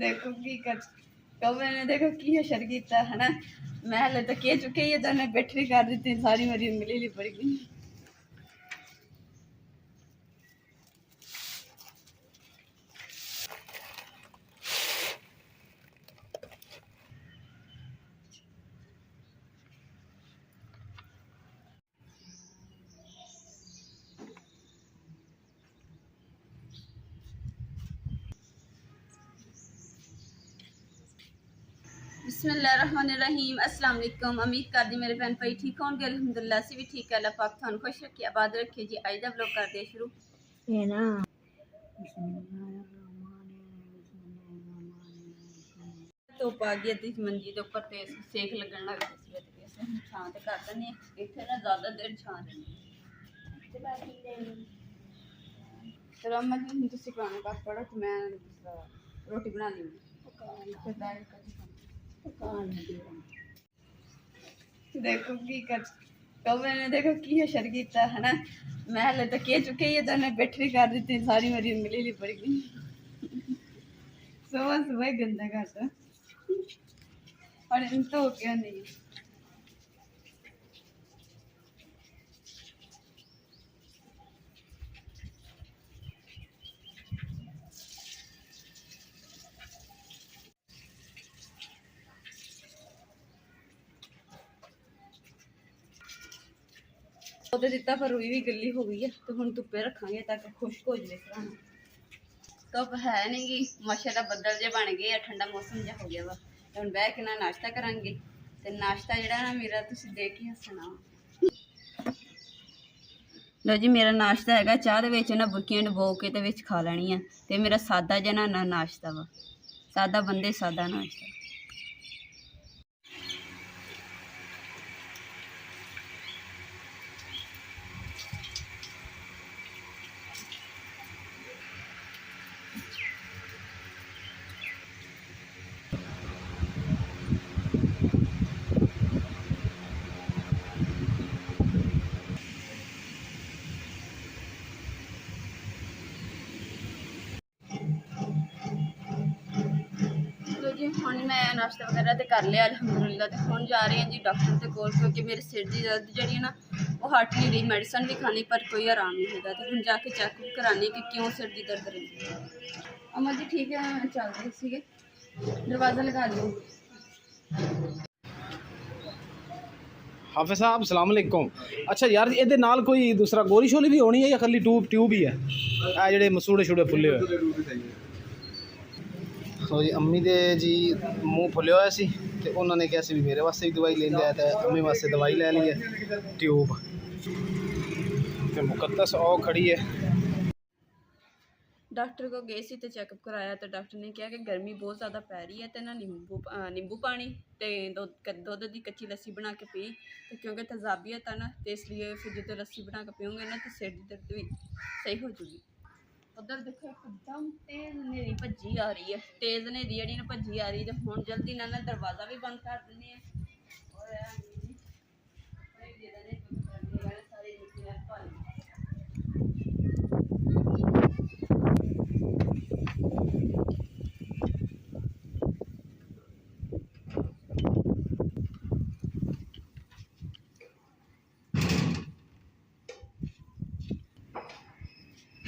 देखो की कर कौवे ने देखो की हशर किया है ना। मैं हले तक कह चुके ये तो बैटरी कर दी थी सारी मेरी उंगली ली पड़ गई। बिस्मिल्लाहिर्रहमानिर्रहीम। अस्सलाम वालेकुम। उम्मीद करदी मेरे भैन भाई ठीक होंगे। अल्हम्दुलिल्लाह से भी ठीक है। अल्लाह पाक थानू खुश रखे आबाद रखे जी। अज दा व्लॉग करदे शुरू ये ना धुप आ गई अद्धी मंजी के उपर ते सेक लगन लग गया सी। छां ते कर दिंदे इत्थे ना ज़्यादा देर छां रहिंदी। चलो अम्मा जी हुण तुसीं पुराने पास पढ़ो ते मैं रोटी बना ली। देखो की कर कौवे ने देखो की हशर किया है ना। मैं हले तक कह चुके ये तो बैटरी कर दी थी सारी मेरी उंगली ली पड़ गई। सुबह सुबह गंदा करता और इन तो क्या नहीं। तो दिता पर रुई भी गली हो गई है तो हम धुप्पे रखांगे ताकि खुश्क हो जाए। धुप है नहीं गी माशाअल्लाह बदल जे बन गए ठंडा मौसम जो हो गया वा। हम बह के ना नाश्ता करांगे ते नाश्ता जिहड़ा ना मेरा तुसीं देख के हसना। लो जी मेरा नाश्ता है चाह दे विच ना बुरकियां डबो के ते विच खा लैनी है। ते मेरा सादा जिहा ना नाश्ता वा। सादा बंदे सादा नाश्ता। जी हुण मैं नाश्ता वगैरह तो कर लिया अल्हम्दुलिल्लाह। तो हुण जा रही हैं जी डॉक्टर के कोल क्योंकि मेरे सिर की दर्द जी ना वो हट नहीं रही। मेडिसिन भी खानी पर कोई आराम नहीं होता। तो हुण जाके चैकअप करानी कि क्यों सिर की दर्द रही है। अम्मा जी ठीक है चल रहे थे दरवाज़ा लगा लो। हाफिज़ साहब अस्सलाम वालेकुम। अच्छा यार ये नाल कोई दूसरा गोली शोली भी होनी है या खाली ट्यूब ही है? आ जेडे मसूड़े छुड़े फुले हुए। तो जी अम्मी दे जी मूँह फुलिया होया सी ते उन्होंने कहा सी भी मेरे वास्ते भी दवाई लेंदे आया। तो अम्मी वास्ते दवाई लै ली है ट्यूब ते मुकद्दस ओ खड़ी है। डॉक्टर को गए सी तो चैकअप कराया तो डॉक्टर ने कहा कि गर्मी बहुत ज़्यादा पै रही है तो ना नींबू पानी तो दुध की कच्ची लस्सी बना के पी। तो क्योंकि तेजाबियत है ना तो इसलिए फिर जो लस्सी बना के पीओगे ना तो सिर की दर्द भी सही हो जाएगी। उधर देखो एकदम तेज नेरी भज्जी आ रही है। तेज नेरी जी ना भज्जी आ रही है। तो हुण जल्दी ना दरवाज़ा भी बंद कर दें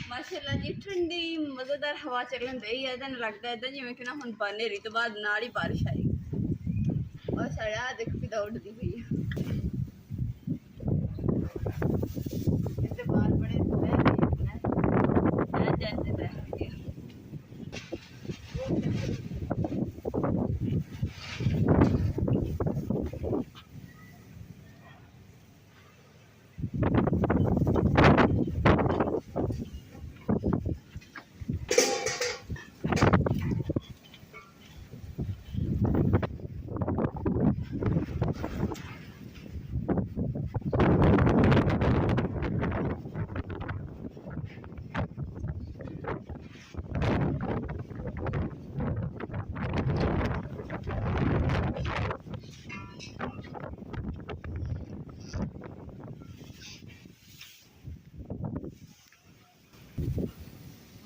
माशाअल्लाह जी ठंडी मज़ेदार हवा चलन रही है। तो लगता है जिवें कि ना हुण नेरी तो बाद नाल ही बारिश आएगी। और साढ़ा देखो कि उड़ती हुई है। बाहर बड़े जैसे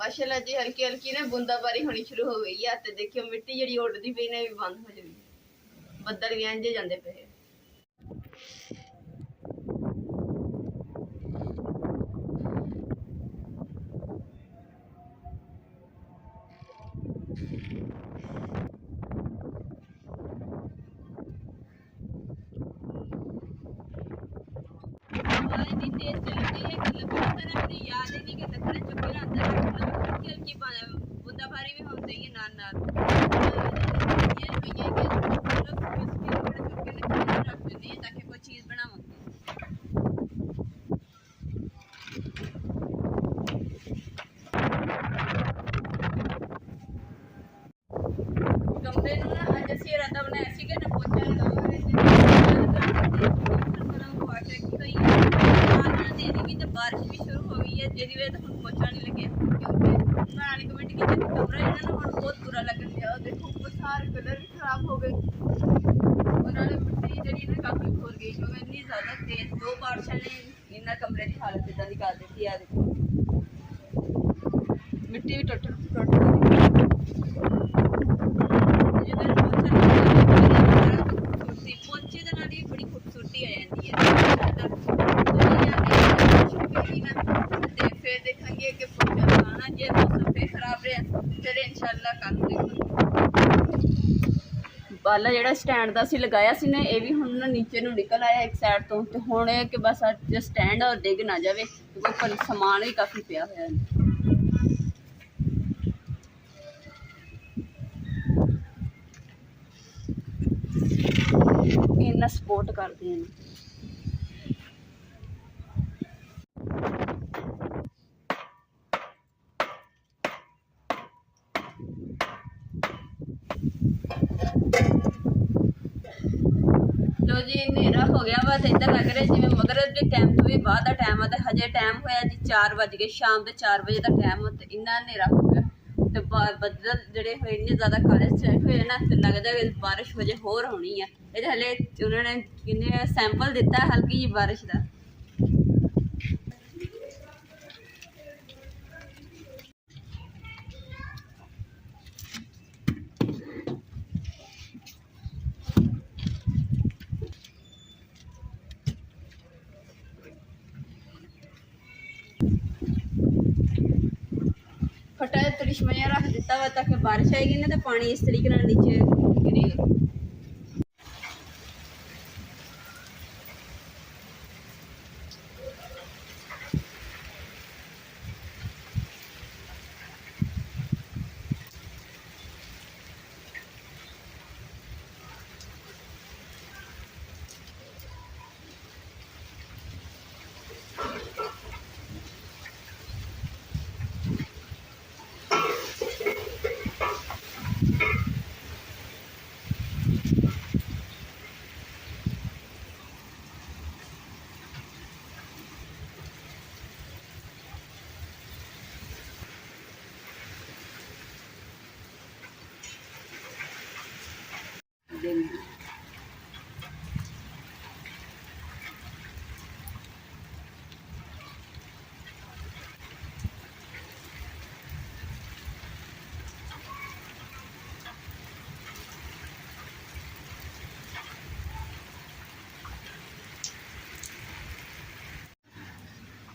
ਮਾਸ਼ਾਅੱਲਾ ਜੀ ਹਲਕੀ ਹਲਕੀ ਨਾ ਬੂੰਦਾਬਾਰੀ ਹੋਣੀ ਸ਼ੁਰੂ ਹੋ ਗਈ ਆ ਤੇ ਦੇਖਿਓ ਮਿੱਟੀ ਜਿਹੜੀ ਉੱਡਦੀ ਪਈ ਨੇ ਵੀ ਬੰਦ ਹੋ ਜਾਣੀ ਬੱਦਲ ਵੀ ਇੰਝ ਜਾਂਦੇ ਪਏ इतनी तेज चलती है कि लगातार अपनी याद ही नहीं कि तकने चुके ना अंदर हल्की हल्की बूंदाबारी भी होती है नाल नाल ये भैया के मतलब स्पीड बड़े चुके ने रख देनी है ताकि कोई चीज बनावे कमरे ਨੂੰ ਨਾ ਅੱਜ ਅਸੀਂ ਇਰਾਦਾ ਬਣਾਇਆ ਸੀ ਕਿ ਨਾ ਪੋਚਾ ਲਗਾਵਾਂਗੇ बारिश भी शुरू हो गई है जिहदी वजह तो हम पोछा नहीं लगे क्योंकि पुरानी कमेटी की कमरा है ना हम बहुत बुरा लग गया देखो ऊपर सारे कलर भी खराब हो गए उन्होंने मिट्टी जी ना काफ़ी खोल गई क्योंकि इतनी ज़्यादा तेज दो बारिशों ने इन्ना कमरे की हालत इदा निकाल दी है देखो मिट्टी भी टुट पोचे के नाल बड़ी खूबसूरती आ जाती है फिर देखेंगे कि पोछा लगाना जे मौसम फिर खराब रहा फिर इंशाल्लाह कल देखेंगे बाला ਜਿਹੜਾ ਸਟੈਂਡ ਦਾ ਅਸੀਂ ਲਗਾਇਆ ਸੀ ਨਾ ਇਹ ਵੀ ਹੁਣ ਨਾ ਨੀਚੇ ਨੂੰ ਨਿਕਲ ਆਇਆ ਇੱਕ ਸਾਈਡ ਤੋਂ ਤੇ ਹੁਣ ਇਹ ਕਿ ਬਸ ਅੱਜ ਸਟੈਂਡ ਔਰ ਡਿੱਗ ਨਾ ਜਾਵੇ ਕਿਉਂਕਿ ਉੱਪਰ ਸਮਾਨ ਵੀ ਕਾਫੀ ਪਿਆ ਹੋਇਆ ਹੈ ਇੰਨਾ ਸਪੋਰਟ ਕਰਦੇ ਹਨ लो जी हनेरा हो गया वा तो इधर लग रहा जिवें मगरब के टाइम तो भी बाद का टाइम है तो हजे टाइम होया जी 4 बज गए शाम के 4 बजे का टाइम तो इन्ना हनेरा हो गया तो बदल जोड़े हुए इन्ने ज़्यादा काले हुए ना तो लगता है बारिश वजह होर होनी है ये हले उन्होंने किन्ने सैंपल दिता है हल्की जी बारिश का फटा त्रिशमया रख दिता वा ताकि बारिश आएगी ना तो पानी इस तरीके नीचे गिरेगा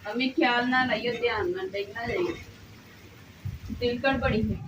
अम्मी ख्याल ना लाइयो ध्यान ना देखना चाहिए तिलकड़ बड़ी है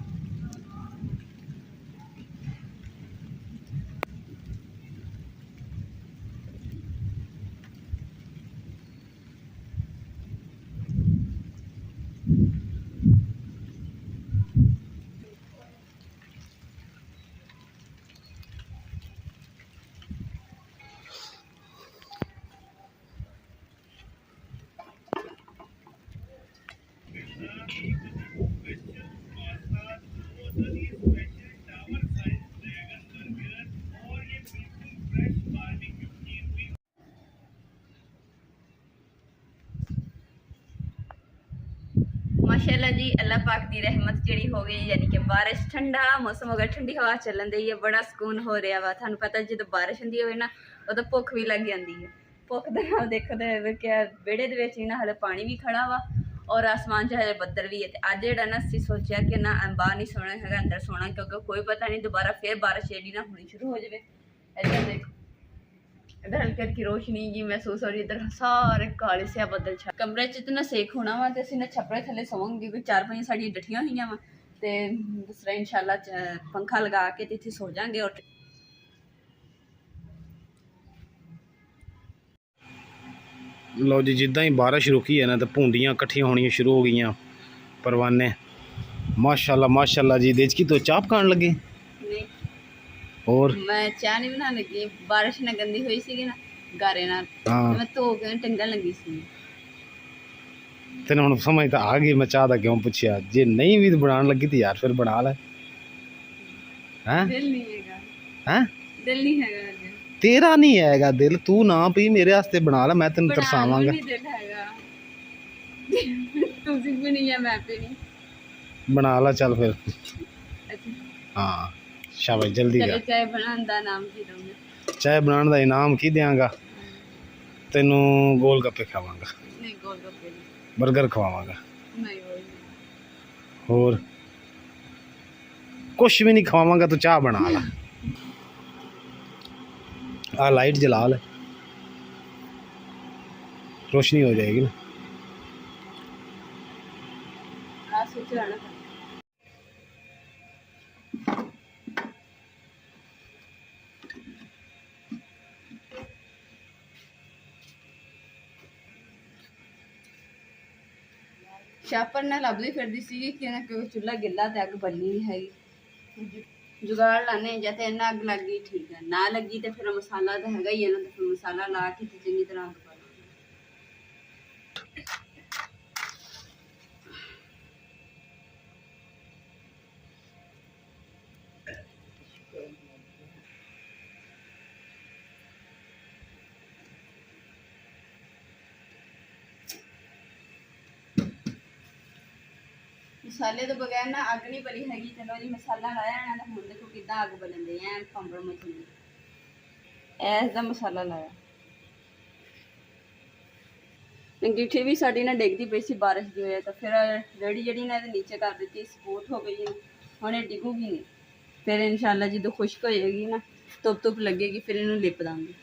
माशाल्लाह जी अल्लाह पाक की रहमत जी हो गई यानी कि बारिश ठंडा मौसम हो गया ठंडी हवा चलन दी है बड़ा सुकून हो रहा वा थानू पता जो बारिश होंगी हो ना उदो भुख भी लग जाती है भुख के नाल देखो तो क्या बेड़े दे विच ना हले पानी भी खड़ा वा ਔਰ ਆਸਮਾਨ 'ਚ ਹਜੇ ਬੱਦਲ ਵੀ ਹੈ। ਤੇ ਅੱਜ ਜਿਹੜਾ ਨਾ ਅਸੀਂ ਸੋਚਿਆ ਕਿ ਨਾ ਬਾਹਰ ਨਹੀਂ ਸੋਣਾ ਹੈਗਾ, ਅੰਦਰ ਸੋਣਾ, ਕਿਉਂਕਿ ਕੋਈ ਪਤਾ ਨਹੀਂ ਦੁਬਾਰਾ ਫੇਰ ਬਾਰਿਸ਼ ਜਿਹੜੀ ਨਾ ਹੋਣੀ ਸ਼ੁਰੂ ਹੋ ਜਾਵੇ। ਇੱਧਰ ਦੇਖੋ, इधर हल्की हल्की रोशनी जी महसूस हो रही है। इधर सारे काले से बदल छा कमरे च इतना सेक होना वा, तो असं ना छपड़े थले सोवांगे, कोई 4-5 साड़ियाँ डटियां हुई वा, तो दूसरा इंशाल्लाह पंखा लगा के इतने सो जाएंगे। और ਲਓ ਜੀ, ਜਿੱਦਾਂ ਹੀ ਬਾਰਿਸ਼ ਰੁਕੀ ਹੈ ਨਾ ਤਾਂ ਭੁੰਡੀਆਂ ਇਕੱਠੀਆਂ ਹੋਣੀਆਂ ਸ਼ੁਰੂ ਹੋ ਗਈਆਂ। ਪਰਵਾਨੇ ਮਾਸ਼ਾਅੱਲਾ ਜੀ। ਦੇਜ ਕੀ ਤੋ ਚਾਹ ਪਕਾਉਣ ਲੱਗੇ? नहीं, ਹੋਰ मैं चाह नहीं बना लगी, बारिश ना गंदी हुई सी ना गारे नाल, ਹਾਂ, मैं धो के टंगन लगी सी। ਤੈਨੂੰ ਹੁਣ ਸਮਝ ਤਾਂ ਆ ਗਈ ਮੈਂ ਚਾਹ ਦਾ ਕਿਉਂ ਪੁੱਛਿਆ। ਜੇ ਨਹੀਂ ਵੀ ਬਣਾਉਣ ਲੱਗੀ ਤਾਂ ਯਾਰ ਫਿਰ ਬਣਾ ਲੈ। ਹੈਂ दिल नहीं हैगा, ਹੈਂ दिल नहीं हैगा अज। ਤੇਰਾ ਨਹੀਂ ਆਏਗਾ ਦਿਲ, ਤੂੰ ਨਾ ਪੀ, ਮੇਰੇ ਵਾਸਤੇ ਬਣਾ ਲੈ, ਮੈਂ ਤੈਨੂੰ बनाने ਤਰਸਾਵਾਂਗਾ। नहीं दिल हैगा, तुसी भी नहीं है, मैं भी नहीं। ਬਣਾ ਲੈ ਚੱਲ ਫਿਰ। अच्छा, ਹਾਂ ਸ਼ਾਬਾਸ਼, ਜਲਦੀ चलो ਕਰ। चाय बनाने का नाम की दूंगा? ਚਾਹ ਬਣਾਉਣ ਦਾ ਇਨਾਮ ਕੀ ਦਿਆਂਗਾ ਤੈਨੂੰ? ਗੋਲ ਗੱਪੇ ਖਵਾਵਾਂਗਾ, नहीं, गोलगप्पे नहीं, 버ਗਰ ਖਵਾਵਾਂਗਾ, नहीं वो नहीं। ਹੋਰ ਕੁਛ ਵੀ ਨਹੀਂ ਖਵਾਵਾਂਗਾ। ਤੂੰ ਚਾਹ ਬਣਾ ਲੈ। ਆ ਲਾਈਟ ਜਲਾ ਲੈ, रोशनी हो जाएगी ना। आज सोच रहा ना ਛਾਪਰ ਨਾਲ ਲੱਭਦੀ ਫਿਰਦੀ ਸੀ ਕਿ ਨਾ ਕੋਈ ਚੁੱਲ੍ਹਾ ਗਿੱਲਾ ਤੇ ਅੱਗ ਬੱਲੀ ਨਹੀਂ ਹੈਗੀ। ਜੁਗਾੜ ਲਾਣੇ ਜਾਂ ਤੇ ਇਹਨਾਂ ਅੱਗ ਲੱਗ ਗਈ ਠੀਕ ਹੈ, ਨਾ ਲੱਗੀ ਤੇ ਫਿਰ ਮਸਾਲਾ ਤਾਂ ਹੈਗਾ ਹੀ ਹੈ ਨਾ, ਤੇ ਫਿਰ ਮਸਾਲਾ ਲਾ ਕੇ ਤੇ ਚੰਗੀ ਤਰ੍ਹਾਂ ਅੱਗ ਪਾ ਲਓ। ਮਸਾਲੇ ਤੋਂ ਬਗੈਰ ਨਾ ਅੱਗ ਨਹੀਂ ਬਲੀ ਹੈਗੀ। ਚਲੋ ਜੀ, ਮਸਾਲਾ ਲਾਇਆ ਨਾ, ਤਾਂ ਹੁਣ ਦੇਖੋ ਕਿੱਦਾਂ ਅੱਗ ਬਲਣਦੇ ਐ, ਪੰਬਰ ਮਚੀ ਐਸ ਦਾ ਮਸਾਲਾ ਲਾਇਆ। ਅੰਗੀਠੀ ਵੀ ਸਾਡੀ ਨਾ ਡਿੱਗਦੀ ਪਈ ਸੀ ਬਾਰਿਸ਼ ਦੀ ਵਜ੍ਹਾ, ਤਾਂ ਫਿਰ ਰੇੜੀ ਜਿਹੜੀ ਨਾ ਇਹਦੇ ਨੀਚੇ ਕਰ ਦਿੱਤੀ, ਸਪੋਰਟ ਹੋ ਗਈ ਹੈ, ਹੁਣ ਇਹ ਡਿੱਗੂਗੀ ਨਹੀਂ। ਫਿਰ ਇਨਸ਼ਾਅੱਲਾ ਜਦੋਂ ਖੁਸ਼ਕ ਹੋ ਜਾਏਗੀ ਨਾ, ਧੁੱਪ ਲੱਗੇਗੀ, ਫਿਰ ਇਹਨੂੰ ਲਿਪ ਦਾਂਗੇ।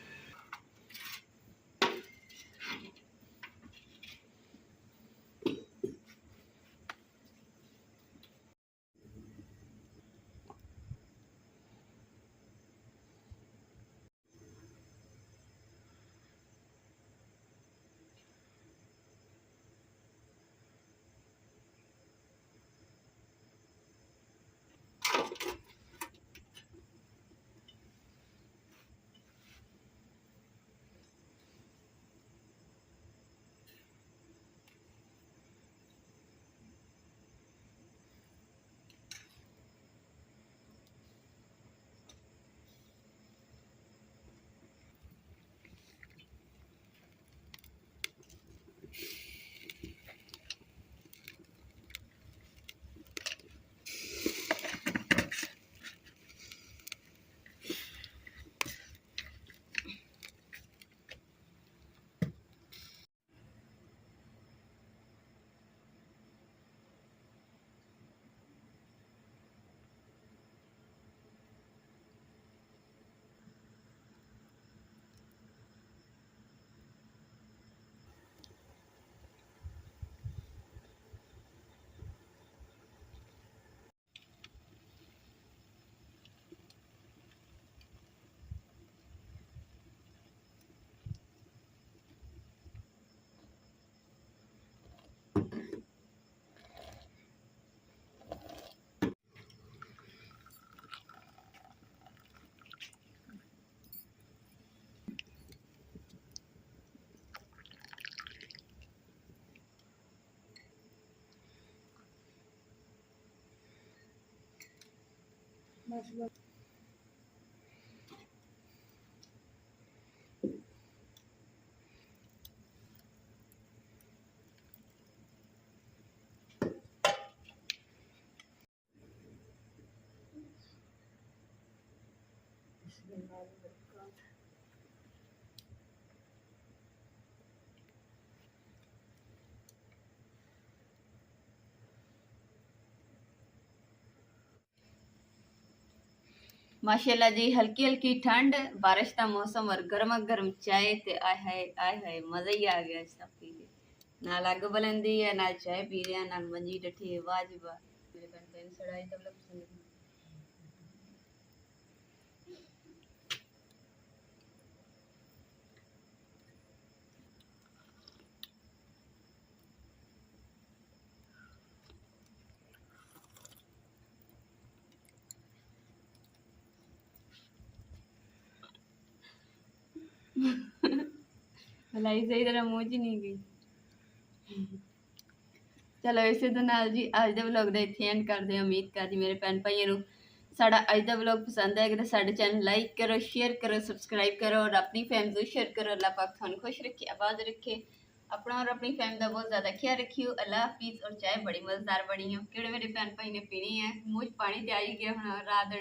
माशाल्लाह जी, हल्की हल्की ठंड, बारिश का मौसम और गर्मा गर्म चाय ते आय हाय मजा ही आ गया इस सब पी के। नाल अग बलंदी है, नाल चाय पी रहे हैं, नाल मंजी डठी है। वाह जी वाह। मेरे बहन बहन सड़ाई तब लग पसंद है। मलाई सही तरह मुंह च नहीं गई। चलो इसे तो नाल जी अज दे व्लॉग दा इत्थे एंड करदे हां। उम्मीद करदी मेरे भैन भाइयों नूं साडा अज दा व्लॉग पसंद आएगा तो साडे चैनल लाइक करो, शेयर करो, सबसक्राइब करो और अपनी फैमिली को शेयर करो। अल्लाह पाक तुहानूं खुश रखे, आबाद रखे। अपना और अपनी फैमिली का बहुत ज़्यादा ख्याल रखियो। अल्लाह हाफिज़। और चाय बड़ी मज़ेदार बनी है, किहड़े मेरे भैन भाई ने पीनी है। मूँह च पानी ते आ ही गया हुण, रात